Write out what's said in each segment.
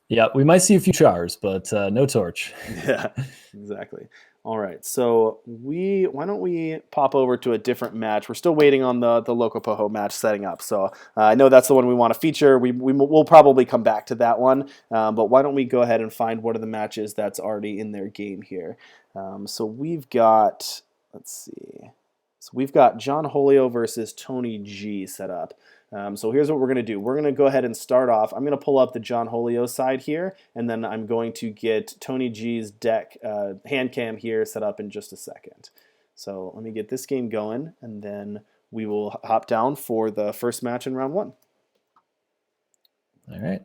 Yeah, we might see a few chars, but no torch. Yeah, exactly. All right, so why don't we pop over to a different match? We're still waiting on the Loco Poho match setting up, so I know that's the one we want to feature. We'll probably come back to that one, but why don't we go ahead and find one of the matches that's already in their game here? So we've got, let's see, so we've got Johnholio versus TonyGeeeee set up. So here's what we're going to do. We're going to go ahead and start off. I'm going to pull up the Johnholio side here, and then I'm going to get TonyGeeee's deck hand cam here set up in just a second. So let me get this game going, and then we will hop down for the first match in round one. All right.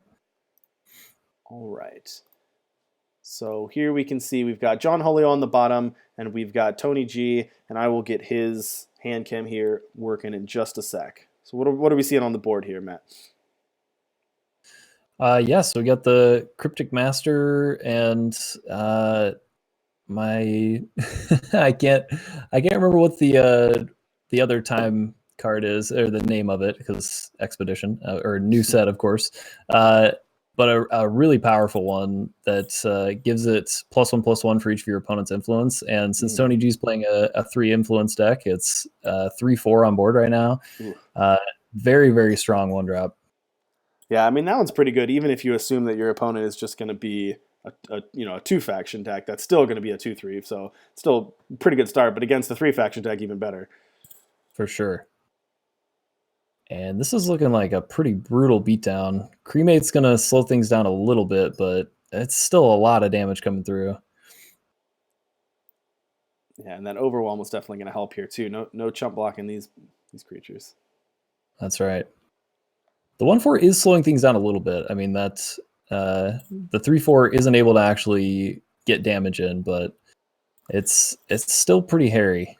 All right. So here we can see we've got Johnholio on the bottom, and we've got TonyGeeeee, and I will get his hand cam here working in just a sec. So what are we seeing on the board here, Matt? Yeah, so we got the Cryptic Master and my I can't remember what the other time card is, or the name of it, because Expedition, or new set, of course. But a really powerful one that gives it +1/+1 for each of your opponent's influence. And since TonyGeeee's playing a 3 influence deck, it's 3/4 on board right now. Very, very strong 1-drop. Yeah, I mean that one's pretty good. Even if you assume that your opponent is just going to be a 2-faction deck, that's still going to be a 2/3. So still pretty good start. But against the 3-faction deck, even better. For sure. And this is looking like a pretty brutal beatdown. Cremate's going to slow things down a little bit, but it's still a lot of damage coming through. Yeah, and that Overwhelm was definitely going to help here too. No chump blocking these creatures. That's right. The 1/4 is slowing things down a little bit. I mean, that's the 3/4 isn't able to actually get damage in, but it's still pretty hairy.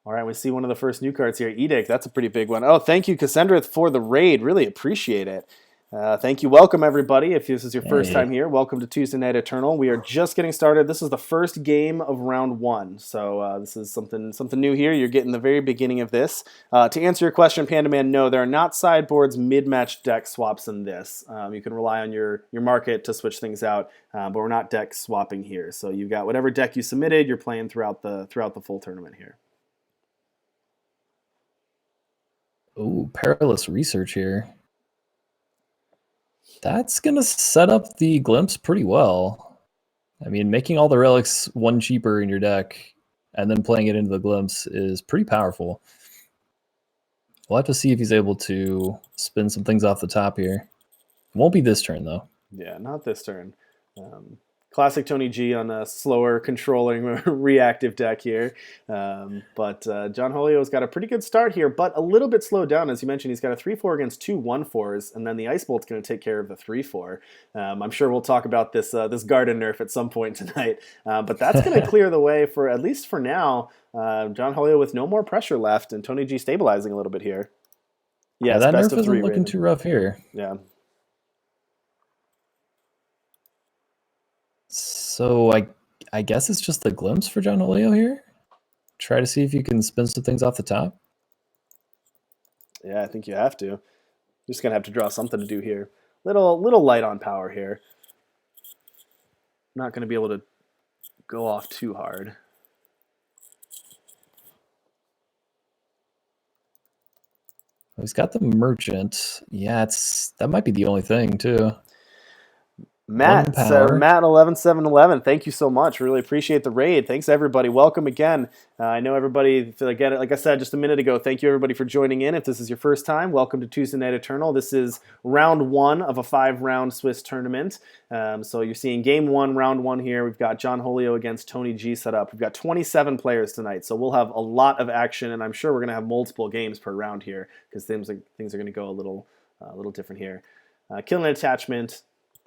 All right, we see one of the first new cards here. Edict, that's a pretty big one. Oh, thank you, Cassandra, for the raid. Really appreciate it. Thank you. Welcome, everybody. If this is your first time here, welcome to Tuesday Night Eternal. We are just getting started. This is the first game of round one. So this is something new here. You're getting the very beginning of this. To answer your question, Panda Man, no, there are not sideboards mid-match deck swaps in this. You can rely on your market to switch things out, but we're not deck swapping here. So you've got whatever deck you submitted, you're playing throughout the full tournament here. Oh, Perilous Research here. That's going to set up the Glimpse pretty well. I mean, making all the relics 1 cheaper in your deck and then playing it into the Glimpse is pretty powerful. We'll have to see if he's able to spin some things off the top here. It won't be this turn, though. Yeah, not this turn. Classic TonyGeeeee on a slower controlling reactive deck here. But Johnholio's got a pretty good start here, but a little bit slowed down. As you mentioned, he's got a 3/4 against 2 1/4s, and then the Ice Bolt's going to take care of the 3/4. I'm sure we'll talk about this Garden nerf at some point tonight. But that's going to clear the way for, at least for now, Johnholio with no more pressure left, and TonyGeeeee stabilizing a little bit here. Yeah, that nerf isn't looking too rough here. Yeah. So I guess it's just the Glimpse for Johnholio here. Try to see if you can spin some things off the top. Yeah, I think you have to. You're just gonna have to draw something to do here. Little light on power here. Not gonna be able to go off too hard. He's got the Merchant. Yeah, that might be the only thing too. Matt 11711, thank you so much. Really appreciate the raid. Thanks everybody. Welcome again. I know everybody, again, like I said just a minute ago, thank you everybody for joining in. If this is your first time, welcome to Tuesday Night Eternal. This is round 1 of a 5-round Swiss tournament. So you're seeing game 1, round 1 here. We've got Johnholio against TonyGeeeee set up. We've got 27 players tonight, so we'll have a lot of action, and I'm sure we're going to have multiple games per round here because things are going to go a little different here. Killing an attachment.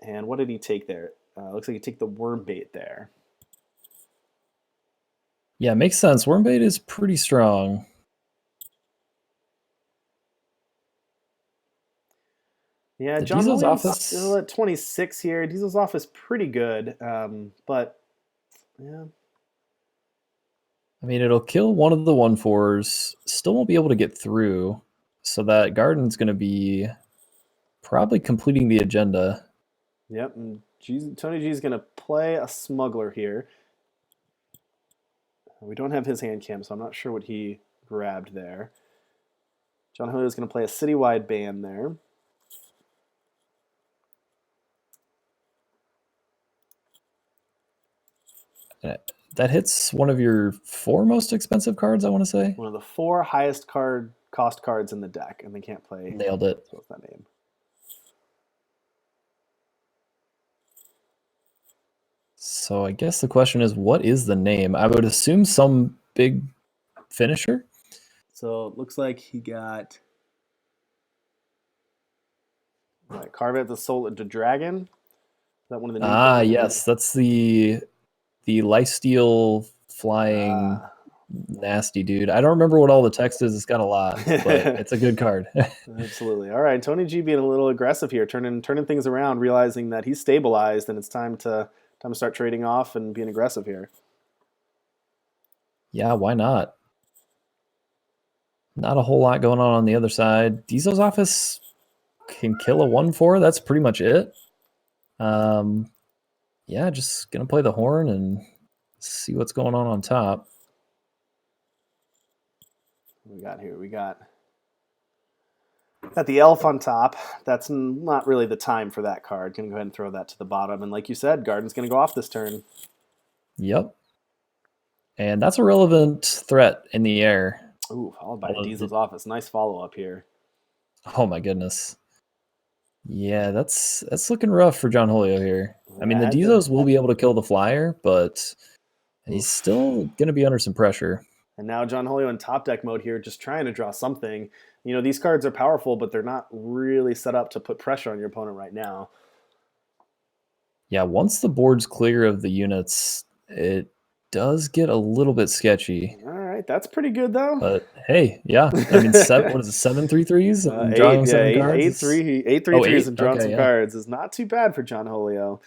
And what did he take there? Looks like he took the worm bait there. Yeah, makes sense. Worm bait is pretty strong. Yeah, Johnholio's still at 26 here. Diesel's office pretty good, but yeah. I mean, it'll kill one of the 1/4s. Still won't be able to get through. So that Garden's going to be probably completing the agenda. Yep, and Tony G is going to play a smuggler here. We don't have his hand cam, so I'm not sure what he grabbed there. Johnholio is going to play a citywide ban there. That hits one of your 4 most expensive cards, I want to say. One of the 4 highest cost cards in the deck, and they can't play. Nailed it. What's that name? So I guess the question is, what is the name? I would assume some big finisher. So it looks like he got Carve Out the Dragon. Is that one of the new yes, that's the lifesteal flying nasty dude. I don't remember what all the text is. It's got a lot, but it's a good card. Absolutely. All right, Tony G being a little aggressive here, turning things around, realizing that he's stabilized and it's time to start trading off and being aggressive here. Yeah, why not? Not a whole lot going on the other side. Diesel's Office can kill a 1/4. That's pretty much it. Yeah, just gonna play the horn and see what's going on top. What we got here? We got the elf on top. That's not really the time for that card. Gonna go ahead and throw that to the bottom. And like you said, Garden's gonna go off this turn. Yep. And that's a relevant threat in the air. Ooh, followed by Diesel's Office. Nice follow-up here. Oh my goodness. Yeah, that's looking rough for Johnholio here. I mean, the Dizos will be able to kill the flyer, but he's still going to be under some pressure. And now Johnholio in top deck mode here, just trying to draw something. You know, these cards are powerful, but they're not really set up to put pressure on your opponent right now. Yeah, once the board's clear of the units, it does get a little bit sketchy. All right, that's pretty good though. But hey, yeah, I mean, what is it, 7 3/3s and drawing 7 cards? 8 3/3s and drawing some cards is not too bad for Johnholio.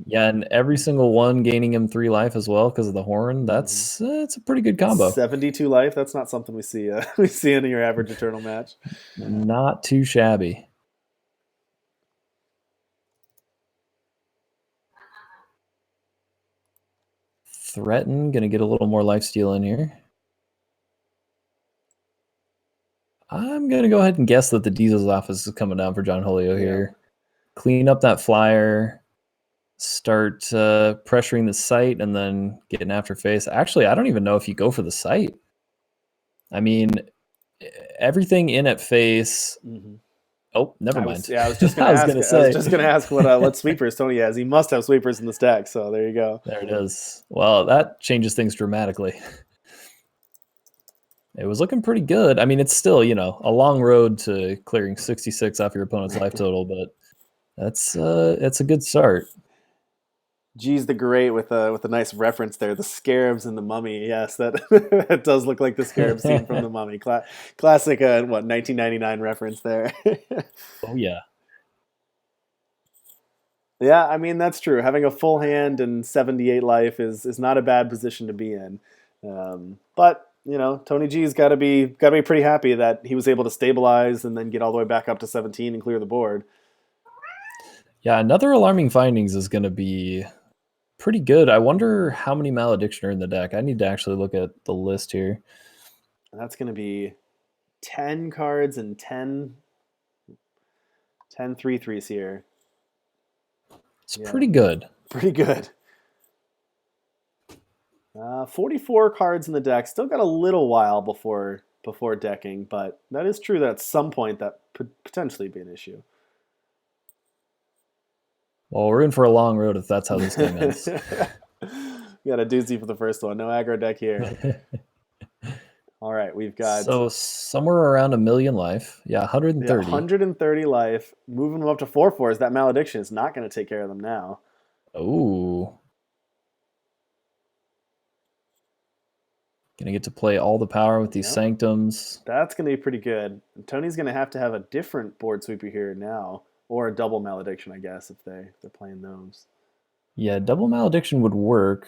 Yeah, and every single one gaining him 3 life as well because of the horn. That's a pretty good combo. 72 life. That's not something we see in your average Eternal match. Not too shabby. Threaten, gonna get a little more lifesteal in here. I'm gonna go ahead and guess that the Diesel's Office is coming down for Johnholio here. Clean up that flyer, start pressuring the site, and then getting after face. Actually, I don't even know if you go for the site. I mean, everything in at face. Oh, never mind. I was just going to ask what sweepers Tony has. He must have sweepers in the stack. So there you go. There it is. Well, that changes things dramatically. It was looking pretty good. I mean, it's still, you know, a long road to clearing 66 off your opponent's life total, but that's a good start. Geez, the Great with a nice reference there. The scarabs and the mummy. Yes, that that does look like the scarab scene from the Mummy. Classic, 1999 reference there. Oh yeah. Yeah, I mean that's true. Having a full hand and 78 life is not a bad position to be in. But you know, Tony G's got to be pretty happy that he was able to stabilize and then get all the way back up to 17 and clear the board. Yeah, another alarming findings is going to be pretty good. I wonder how many Malediction are in the deck. I need to actually look at the list here. That's going to be 10 cards and 10 3/3s here. It's pretty good. Pretty good. 44 cards in the deck. Still got a little while before decking, but that is true that at some point that could potentially be an issue. Well, we're in for a long road if that's how this game ends. We got a doozy for the first one. No aggro deck here. All right, we've got... So somewhere around 1 million life. Yeah, 130. Yeah, 130 life. Moving them up to 4/4s. That Malediction is not going to take care of them now. Ooh. Gonna get to play all the power with these Sanctums. That's going to be pretty good. Tony's going to have a different board sweeper here now. Or a double Malediction, I guess, if they're playing those. Yeah, double Malediction would work.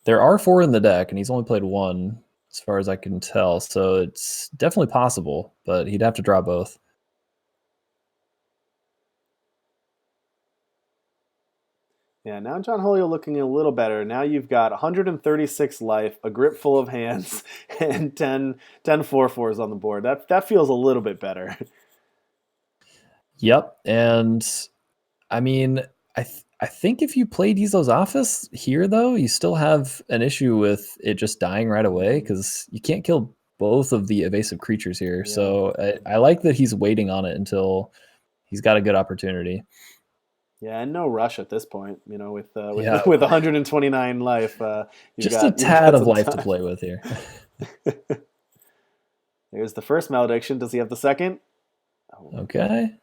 There are 4 in the deck, and he's only played 1, as far as I can tell. So it's definitely possible, but he'd have to draw both. Yeah, now Johnholio looking a little better. Now you've got 136 life, a grip full of hands, and 10 4/4s on the board. That feels a little bit better. Yep, and I mean, I think if you play Diesel's Office here, though, you still have an issue with it just dying right away because you can't kill both of the evasive creatures here. Yeah. So I like that he's waiting on it until he's got a good opportunity. Yeah, and no rush at this point. You know, with Yeah. with 129 life, Just a tad of life to play with here. There's the first malediction. Does he have the second? Oh, okay.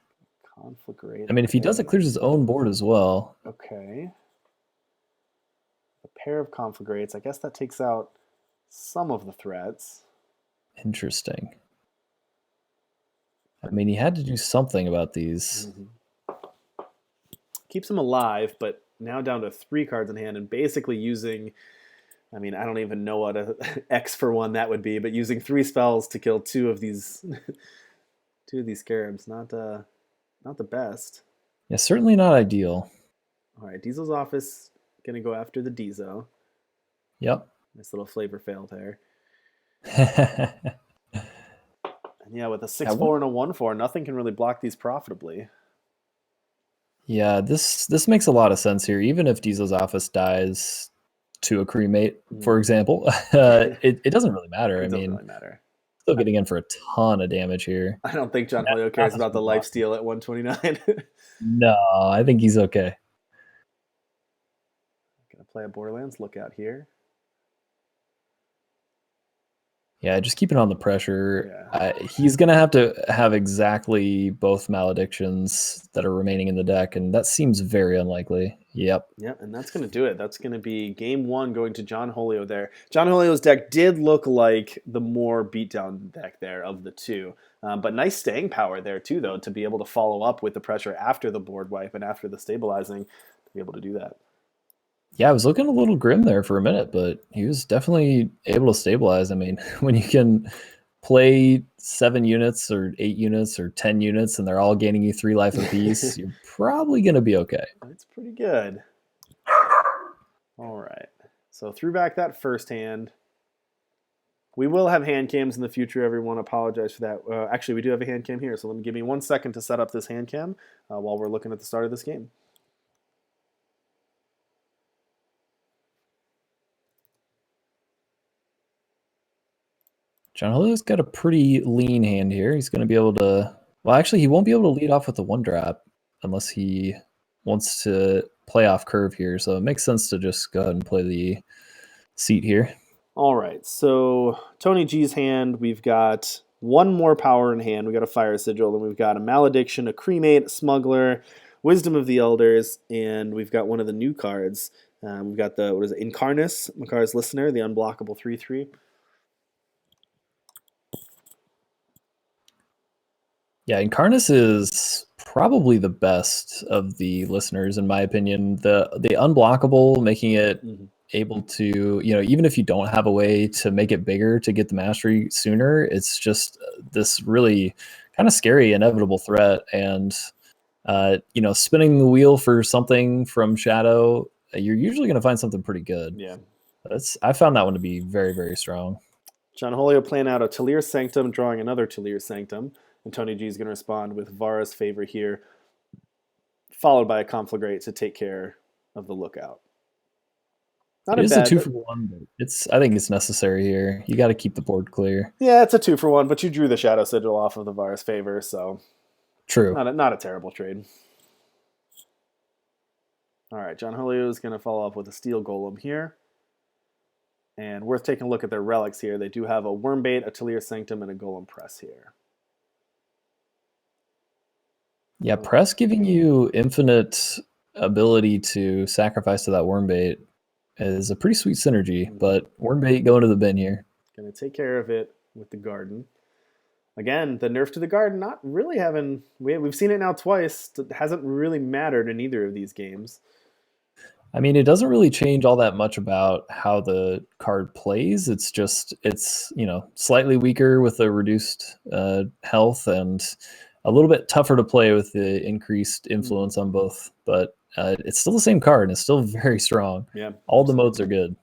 Conflagrate. I mean, if he does, it clears his own board as well. Okay. A pair of conflagrates. I guess that takes out some of the threats. Interesting. I mean, he had to do something about these. Keeps him alive, but now down to 3 cards in hand and basically using, I mean, I don't even know what a X for 1 that would be, but using 3 spells to kill 2 of these scarabs. Not the best. Yeah, certainly not ideal. All right, Diesel's Office gonna go after the Diesel. Yep. Nice little flavor fail there. And yeah, with a 6/4 and a 1/4, nothing can really block these profitably. Yeah, this makes a lot of sense here. Even if Diesel's Office dies to a cremate, for example, it doesn't really matter. It doesn't really matter. Still getting in for a ton of damage here. I don't think Johnholio cares about the lifesteal at 129. No, I think he's okay. Gonna play a Borderlands. Look out here. Yeah, just keeping on the pressure. Yeah. He's going to have exactly both maledictions that are remaining in the deck, and that seems very unlikely. Yep. Yep, and that's going to do it. That's going to be game 1 going to Johnholio there. Johnholio's deck did look like the more beatdown deck there of the two. But nice staying power there too, though, to be able to follow up with the pressure after the board wipe and after the stabilizing to be able to do that. Yeah, I was looking a little grim there for a minute, but he was definitely able to stabilize. I mean, when you can play 7 units or 8 units or 10 units and they're all gaining you 3 life apiece, you're probably going to be okay. That's pretty good. All right. So threw back that first hand. We will have hand cams in the future, everyone. Apologize for that. Actually, we do have a hand cam here, so give me 1 second to set up this hand cam while we're looking at the start of this game. Johnholio's got a pretty lean hand here. He's going to be able to... Well, actually, he won't be able to lead off with the 1-drop unless he wants to play off curve here. So it makes sense to just go ahead and play the seat here. All right. So TonyGeeee's hand, we've got 1 more power in hand. We've got a Fire Sigil. Then we've got a Malediction, a Cremate, a Smuggler, Wisdom of the Elders, and we've got one of the new cards. We've got the, Incarnus, Makar's Listener, the unblockable 3/3. Yeah, Incarnus is probably the best of the listeners, in my opinion. The unblockable, making it able to, even if you don't have a way to make it bigger to get the mastery sooner, it's just this really kind of scary, inevitable threat. And, spinning the wheel for something from Shadow, you're usually going to find something pretty good. Yeah. I found that one to be very, very strong. Johnholio playing out a Talir Sanctum, drawing another Talir Sanctum. And TonyGeeeee is going to respond with Vara's Favor here, followed by a Conflagrate to take care of the Lookout. It is a 2-for-1, but I think it's necessary here. You got to keep the board clear. Yeah, it's a 2-for-1, but you drew the Shadow Sigil off of the Vara's Favor, so true. Not a terrible trade. All right, Johnholio is going to follow up with a Steel Golem here. And worth taking a look at their relics here. They do have a Wormbait, a Talir Sanctum, and a Golem Press here. Yeah, Press giving you infinite ability to sacrifice to that Wormbait is a pretty sweet synergy, but Wormbait going to the bin here. Going to take care of it with the Garden. Again, the nerf to the Garden not really having... We've seen it now twice. It hasn't really mattered in either of these games. I mean, it doesn't really change all that much about how the card plays. It's just, slightly weaker with the reduced health and a little bit tougher to play with the increased influence on both. But it's still the same card and it's still very strong. Yeah, all the modes are good.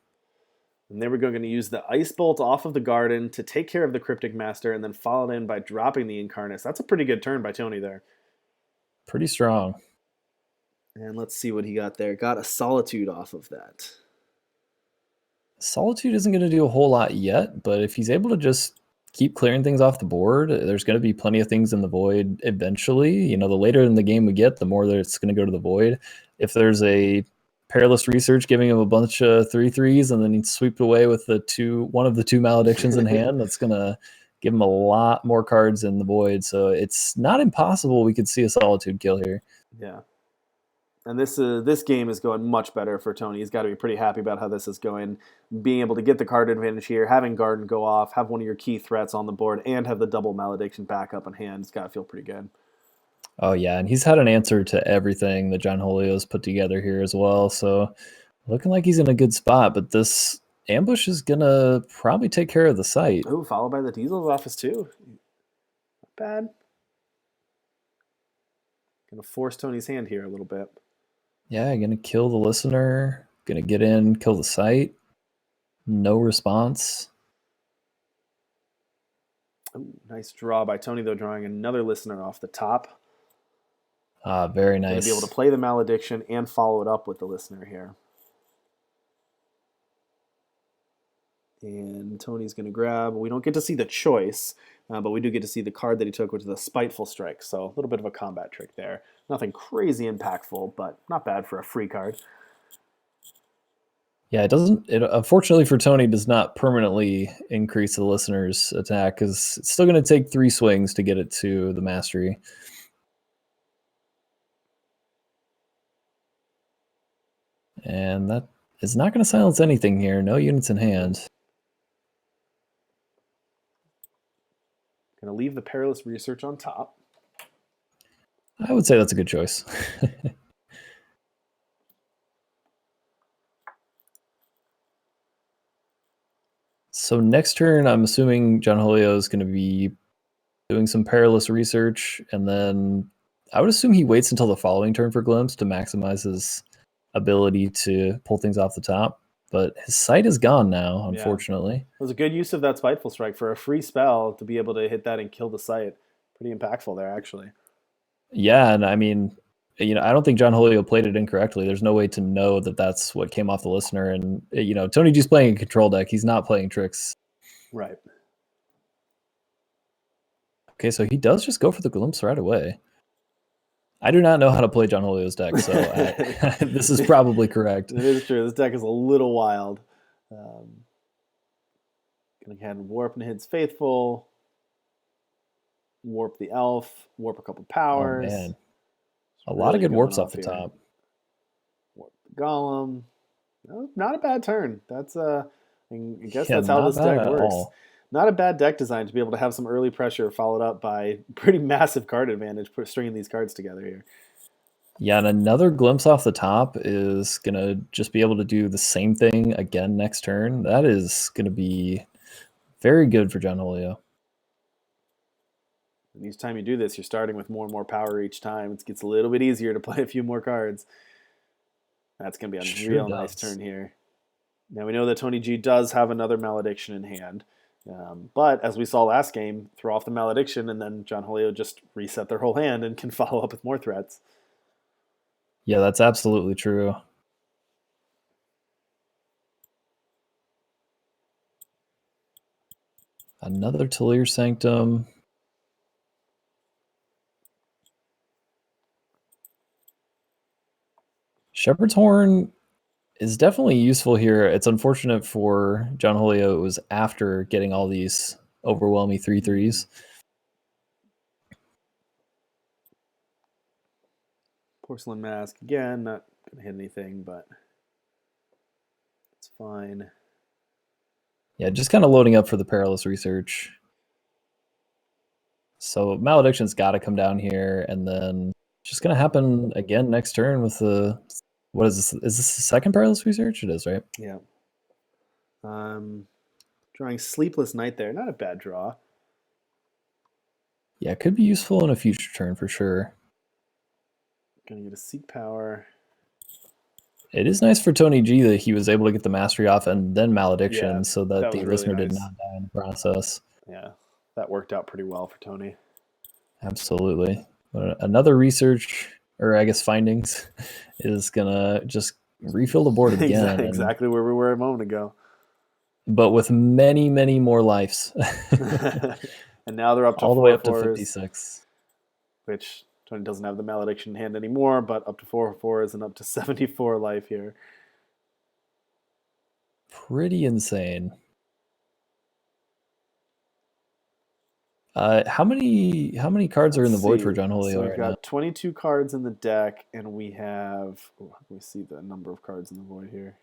And they were going to use the Ice Bolt off of the Garden to take care of the Cryptic Master and then follow it in by dropping the Incarnus. That's a pretty good turn by Tony there. Pretty strong. And let's see what he got there. Got a Solitude off of that. Solitude isn't going to do a whole lot yet, but if he's able to just keep clearing things off the board, there's going to be plenty of things in the void eventually. You know, the later in the game we get, the more that it's going to go to the void. If there's a Perilous Research giving him a bunch of 3/3s and then he's swept away with one of the two Maledictions in hand, that's going to give him a lot more cards in the void. So it's not impossible we could see a Solitude kill here. Yeah. And this game is going much better for Tony. He's got to be pretty happy about how this is going. Being able to get the card advantage here, having Garden go off, have one of your key threats on the board, and have the double Malediction back up in hand. It's got to feel pretty good. Oh, yeah, and he's had an answer to everything that Johnholio's put together here as well. So looking like he's in a good spot, but this ambush is going to probably take care of the site. Oh, followed by the Diesel's office too. Not bad. Going to force Tony's hand here a little bit. Yeah, going to kill the listener. Going to get in, kill the site. No response. Ooh, nice draw by Tony, though, drawing another listener off the top. Very nice. Going to be able to play the Malediction and follow it up with the listener here. And Tony's going to grab. We don't get to see the choice, but we do get to see the card that he took, which is a Spiteful Strike. So a little bit of a combat trick there. Nothing crazy impactful, but not bad for a free card. Yeah, it unfortunately for Tony, does not permanently increase the listener's attack because it's still going to take 3 swings to get it to the mastery. And that is not going to silence anything here. No units in hand. Going to leave the Perilous Research on top. I would say that's a good choice. So next turn, I'm assuming Johnholio is going to be doing some Perilous Research, and then I would assume he waits until the following turn for Glimpse to maximize his ability to pull things off the top. But his sight is gone now, unfortunately. Yeah. It was a good use of that Spiteful Strike for a free spell to be able to hit that and kill the site. Pretty impactful there, actually. Yeah, and I mean, you know, I don't think Johnholio played it incorrectly. There's no way to know that that's what came off the listener. And, you know, TonyGeeee's playing a control deck. He's not playing tricks. Right. Okay, so he does just go for the Glimpse right away. I do not know how to play Johnholio's deck, so this is probably correct. It is true. This deck is a little wild. Gonna hand Warp and hits Faithful. Warp the Elf. Warp a couple powers. Oh, man. A lot of good warps off the top. Warp the Golem. No, not a bad turn. That's I guess that's how this deck works. Not a bad deck design to be able to have some early pressure followed up by pretty massive card advantage stringing these cards together here. Yeah, and another Glimpse off the top is going to just be able to do the same thing again next turn. That is going to be very good for Johnholio. And each time you do this, you're starting with more and more power each time. It gets a little bit easier to play a few more cards. That's going to be a real nice turn here. Now we know that TonyGeeeee does have another Malediction in hand. But as we saw last game, throw off the Malediction and then Johnholio just reset their whole hand and can follow up with more threats. Yeah, that's absolutely true. Another Talir Sanctum. Shepherd's Horn is definitely useful here. It's unfortunate for Johnholio. It was after getting all these overwhelming 3/3s. Porcelain Mask, again, not going to hit anything, but it's fine. Yeah, just kind of loading up for the Perilous Research. So Malediction's got to come down here, and then it's just going to happen again next turn with the... What is this? Is this the second Perilous Research? It is, right? Yeah. Drawing Sleepless Night there. Not a bad draw. Yeah, it could be useful in a future turn for sure. Gonna get a Seek Power. It is nice for TonyGeeee that he was able to get the mastery off and then Yeah, malediction so that that the was really listener did nice. not die in the process. Yeah, that worked out pretty well for Tony. Absolutely. But another research, or I guess findings, is gonna just refill the board again, and Exactly where we were a moment ago. but with many, many more lives, And now they're up to all the way four up to fours, 56. which Tony doesn't have the malediction hand anymore, but up to 4 fours and up to 74 life here. Pretty insane. How many cards are in the Let's void for see. So Johnholio we've right now? got 22 cards in the deck, and we have. Oh, let me see the number of cards in the void here.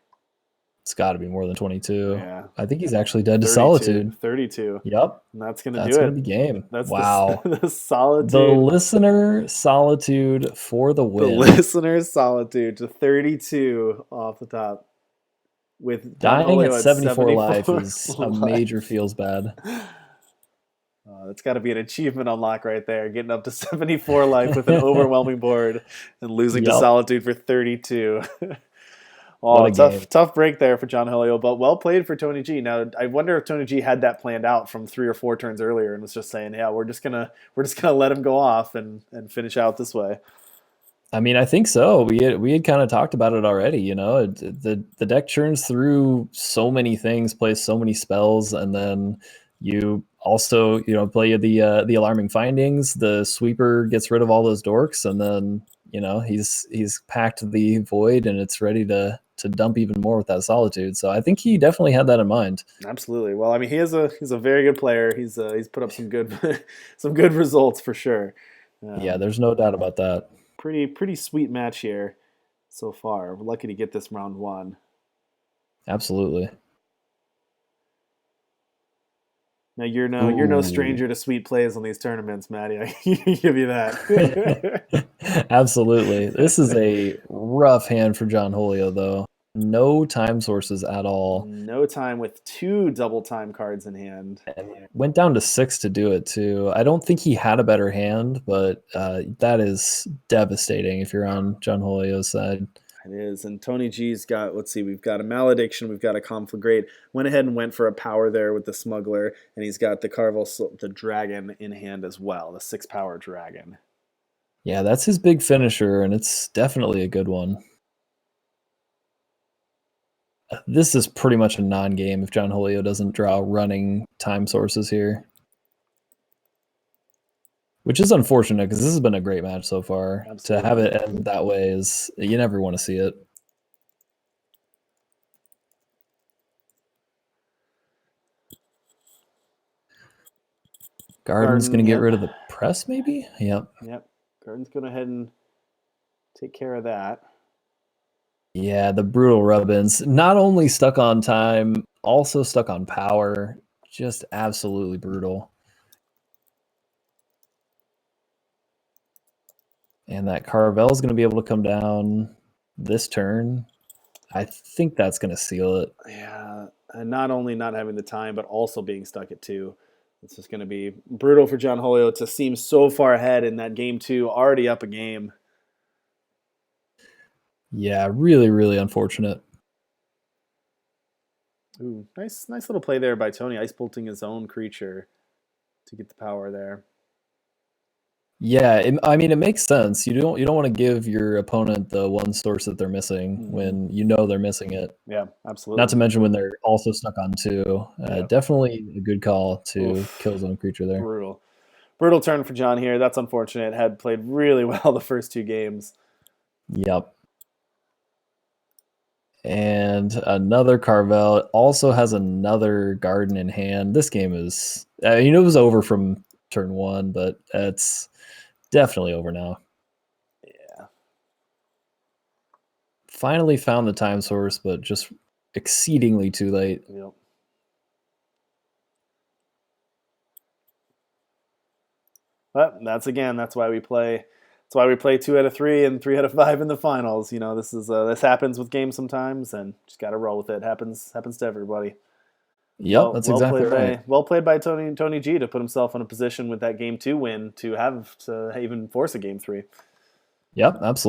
It's got to be more than 22. Yeah, I think he's actually dead to 32. solitude. 32. Yep, And that's going to that's do gonna it. be game. That's Wow. the The solitude. listener solitude for the The win. listener's solitude to 32 off the top. With Dying at Johnholio at 74 life 74 is a life. major feels bad. That's got to be an achievement unlock right there. Getting up to 74 life with an overwhelming board and losing to Yep. solitude for 32. What Oh, a game. tough break there for Johnholio, but well played for TonyGeeee. Now, I wonder if TonyGeeee had that planned out from 3 or 4 turns earlier and was just saying, "Yeah, we're just gonna let him go off and finish out this way." I mean, I think so. We had kind of talked about it already. The deck churns through so many things, plays so many spells, and then you also play the alarming findings. The sweeper gets rid of all those dorks, and then he's packed the void, and it's ready to dump even more with that solitude. So I think he definitely had that in mind. Absolutely. Well, I mean, he's a very good player. He's put up some good some good results for sure. Yeah, there's no doubt about that. Pretty sweet match here so far. We're lucky to get this round 1. Absolutely. Now you're no stranger to sweet plays on these tournaments, Maddie. I give you that. Absolutely. This is a rough hand for Johnholio, though. No time sources at all. No time with 2 double time cards in hand. And went down to 6 to do it, too. I don't think he had a better hand, but that is devastating if you're on Johnholio's side. It is. And TonyGeeee's got, let's see, we've got a Malediction, we've got a Conflagrate. Went ahead and went for a power there with the Smuggler, and he's got the the Dragon in hand as well, the 6-power Dragon. Yeah, that's his big finisher, and it's definitely a good one. This is pretty much a non-game if Johnholio doesn't draw running time sources here. Which is unfortunate because this has been a great match so far. Absolutely. To have it end that way is, you never want to see it. Garden's going to get rid of the press, maybe? Yep. Garden's going to head and take care of that. Yeah, the brutal rub-ins. Not only stuck on time, also stuck on power. Just absolutely brutal. And that Carvel's going to be able to come down this turn. I think that's going to seal it. Yeah, and not only not having the time, but also being stuck at 2. It's just going to be brutal for Johnholio to seem so far ahead in that game 2, already up a game. Yeah, really, really unfortunate. Ooh, nice little play there by Tony, ice bolting his own creature to get the power there. Yeah, I mean, it makes sense. You don't want to give your opponent the one source that they're missing when you know they're missing it. Yeah, absolutely. Not to mention when they're also stuck on 2. Definitely a good call to kill his own creature there. Brutal turn for John here. That's unfortunate. Had played really well the first 2 games. Yep. And another Carvel also has another Garden in hand. This game is, it was over from turn 1, but it's definitely over now. Yeah. Finally found the time source, but just exceedingly too late. Yep. But that's why we play. That's why we play 2 out of 3 and 3 out of 5 in the finals. This happens with games sometimes, and just got to roll with it. Happens to everybody. Yep, that's exactly right. Well played by TonyGeeeee to put himself in a position with that game 2 win to even force a game 3. Yep, absolutely.